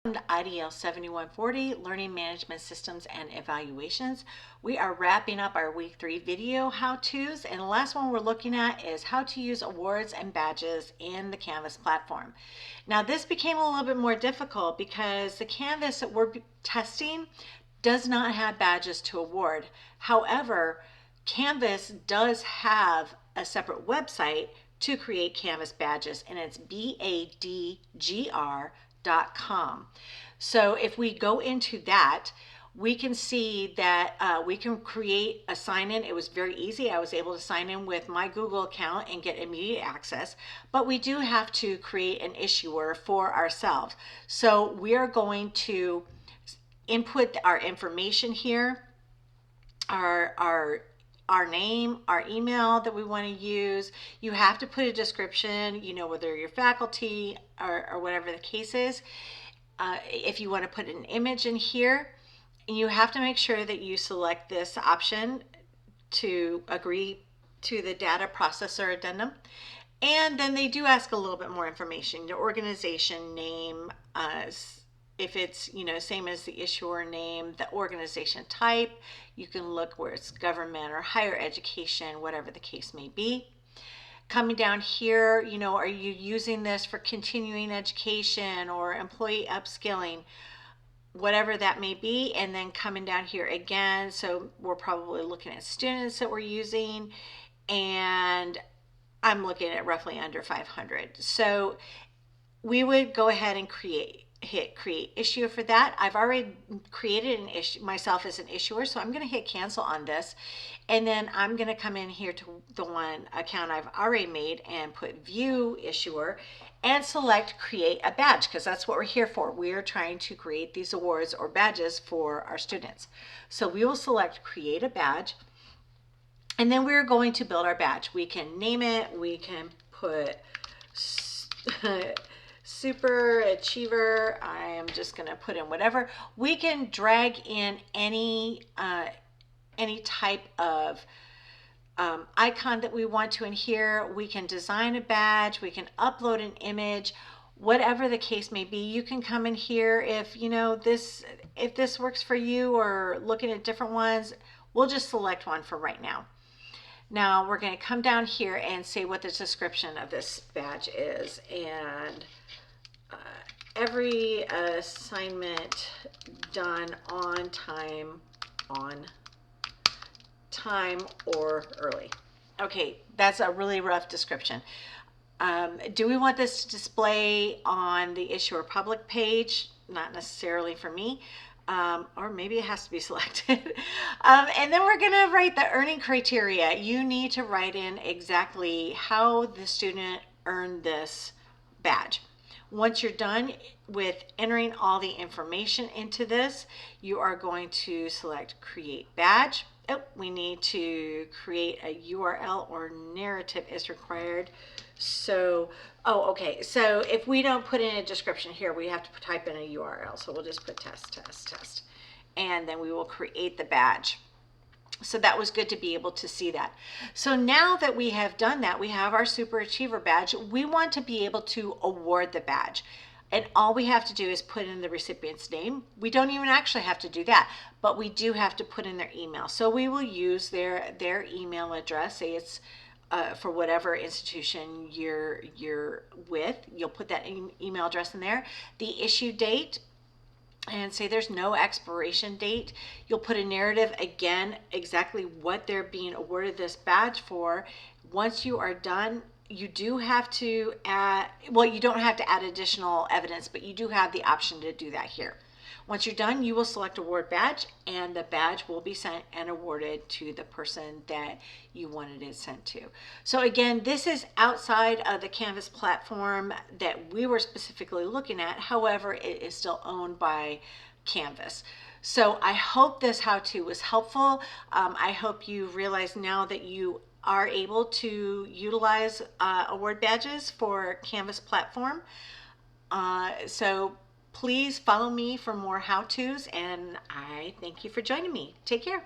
Welcome to IDL 7140, Learning Management Systems and Evaluations. We are wrapping up our week 3 video how-tos, and the last one we're looking at is how to use awards and badges in the Canvas platform. Now this became a little bit more difficult because the Canvas that we're testing does not have badges to award. However, Canvas does have a separate website to create Canvas badges, and it's badgr.com. So if we go into that, we can see that we can create a sign-in. It was very easy. I was able to sign in with my Google account and get immediate access, but we do have to create an issuer for ourselves. So we are going to input our information here, our name, our email that we want to use. You have to put a description, whether you're faculty or whatever the case is. If you want to put an image in here, and you have to make sure that you select this option to agree to the data processor addendum. And then they do ask a little bit more information, your organization name, if it's same as the issuer name, the organization type. You can look where it's government or higher education, whatever the case may be. Coming down here, are you using this for continuing education or employee upskilling, whatever that may be. And then coming down here again, so we're probably looking at students that we're using, and I'm looking at roughly under 500. So we would go ahead and hit create issue for that. I've already created an issue myself as an issuer, so I'm going to hit cancel on this, and then I'm going to come in here to the one account I've already made and put view issuer and select create a badge, because that's what we're here for. We're trying to create these awards or badges for our students. So we will select create a badge, and then we're going to build our badge. We can name it, we can put super achiever. I am just going to put in whatever. We can drag in any type of icon that we want to in here. We can design a badge, we can upload an image, whatever the case may be. You can come in here if if this works for you, or looking at different ones. We'll just select one for right now. Now we're going to come down here and say what the description of this badge is, and every assignment done on time or early. Okay, that's a really rough description. Do we want this to display on the issuer public page? Not necessarily for me. Or maybe it has to be selected. And then we're going to write the earning criteria. You need to write in exactly how the student earned this badge. Once you're done with entering all the information into this, you are going to select create badge. Oh, we need to create a URL, or narrative is required. So, okay. So if we don't put in a description here, we have to type in a URL. So we'll just put test, and then we will create the badge. So that was good to be able to see that. So now that we have done that, we have our Super Achiever badge. We want to be able to award the badge. And all we have to do is put in the recipient's name. We don't even actually have to do that, but we do have to put in their email. So we will use their email address. Say it's for whatever institution you're with. You'll put that email address in there. The issue date, and say there's no expiration date. You'll put a narrative, again, exactly what they're being awarded this badge for. Once you are done, you do have to add, well, you don't have to add additional evidence, but you do have the option to do that here. Once you're done, you will select award badge, and the badge will be sent and awarded to the person that you wanted it sent to. So again, this is outside of the Canvas platform that we were specifically looking at. However, it is still owned by Canvas. So I hope this how-to was helpful. I hope you realize now that you are able to utilize award badges for Canvas platform. So please follow me for more how-tos, and I thank you for joining me. Take care.